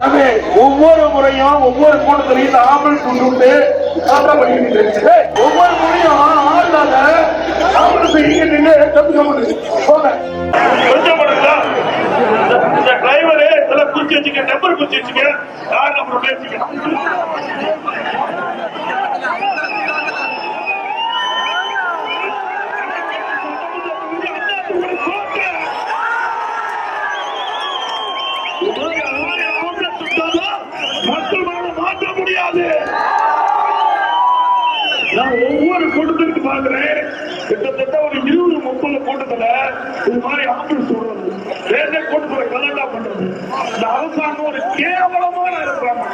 ஒவ்வொரு முறையும் ஒவ்வொரு கூட்டத்திலையும் இந்த ஆம்புலன்ஸ் கொண்டு ஒவ்வொரு முறையும் ஆளாத ஆம்புலன்ஸ் இங்க நின்று போங்க. இந்த டிரைவரு இதெல்லாம் குறிச்சு வச்சுக்க, நம்பர் குறிச்சு வச்சுக்க, யார் நம்பர் பேசிக்கலாம். மக்கள் மாற்ற முடியாது. நான் ஒவ்வொரு கூட்டத்திற்கு பார்க்கிறேன், கிட்டத்தட்ட ஒரு 20-30 கூட்டத்துல இது மாதிரி ஆம்புலன்ஸ் சொல்றது, வேற கூட்டத்துல கலண்டா பண்றது. இந்த அரசாங்கம் ஒரு கேவலமான அரசாங்கம்.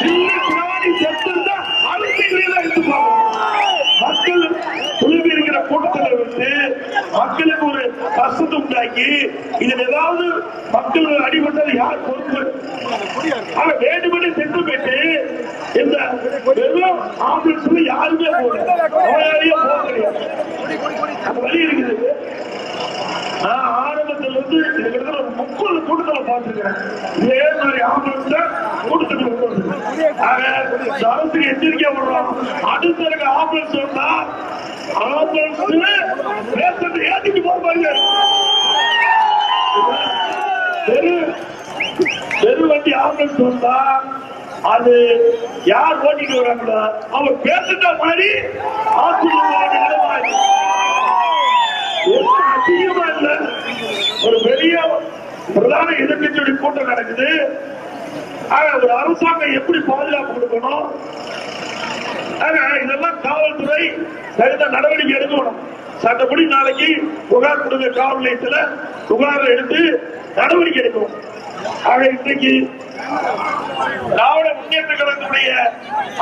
சின்ன பிராணி செத்துதான் அரசியல எடுத்துப்பாங்க. மக்கள் குழுவி இருக்கிற கூட்டத்தில் வந்து மக்களுக்கு ஒரு கஷ்டத்தை உண்டாக்கி இதில் ஏதாவது மக்கள் அடிபட்டது யார் பொறுப்பு? வேண்டுமென்று சென்று போயிட்டு இந்த வெறும் ஆம்புலன்ஸ்ல யாருமே நோயாளியே போக கிடையாது. அந்த வழி இருக்குது. நான் ஆரம்பத்தில் வந்து கிட்டத்தட்ட ஒரு 30 கூட்டங்களை பார்த்திருக்கிறேன். இதே மாதிரி ஆம்புலன்ஸ் கூட்டத்துக்கு அரசு எச்சரிக்கை விடுறோம். அடுத்த ஆம்புலன்ஸ் வந்தா ஆம்புலன்ஸ் பேசுறது ஏற்றிட்டு போவாங்க. பெரு வண்டி ஆம்புலன்ஸ் வந்தா அது யார் ஓட்டிட்டு வராங்களோ அவர் பேசுற மாதிரி அதிகமா இல்ல. ஒரு பெரிய பிரதான எதிர்கட்சியுடைய கூட்டம் நடக்குது. ஒரு அரசாங்கம் எப்படி பாதுகாப்பு கொடுக்கணும், இதெல்லாம் காவல்துறை தகுந்த நடவடிக்கை எடுக்கணும். சட்டப்படி நாளைக்கு புகார் கொடுங்க, காவல் நிலையத்தில் புகார் எடுத்து நடவடிக்கை எடுக்கணும். ஆக இன்றைக்கு திராவிட முன்னேற்ற கழகத்துடைய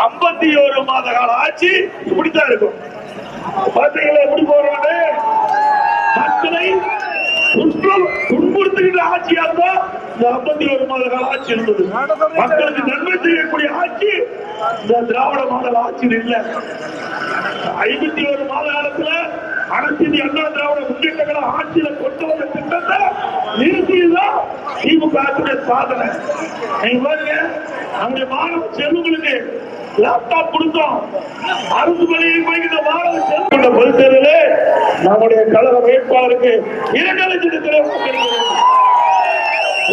51 மாத கால ஆட்சி இப்படித்தான் இருக்கும். பாத்தீங்களா எப்படி போறாங்க? மக்களை துன்புறுத்துகின்ற ஆட்சியா தான் இந்த 51 மாத கால ஆட்சி இருந்தது. மக்களுக்கு நன்மை செய்யக்கூடிய ஆட்சி இந்த திராவிட மாடல் ஆட்சியில் இல்லை. 51 மாத காலத்துல அனைத்து அண்ணா திராவிட முன்னேற்ற கழக ஆட்சியில கொண்டு வந்த திட்டத்தை நிறுத்தியதுதான் திமுக ஆட்சியுடைய சாதனை. நீங்க பாருங்க, அங்க மாணவ செல்வங்களுக்கு லேப்டாப் கொடுத்தோம். அரசு பள்ளியில் போய்கிட்ட மாணவ செல்வ பொதுத் தேர்தலே நம்முடைய கழக வேட்பாளருக்கு 2 லட்சத்தில்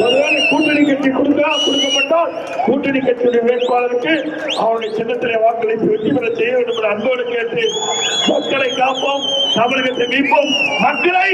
ஒருவேளை கூட்டணி கட்சி கொடுக்கப்பட்டால் கூட்டணி கட்சியுடைய வேட்பாளருக்கு அவருடைய சின்னத்திலே வாக்களித்து வெற்றி பெற செய்ய வேண்டும் என்ற அன்போடு கேட்டு மக்களை காப்போம், தமிழகத்தை மீட்போம், மக்களை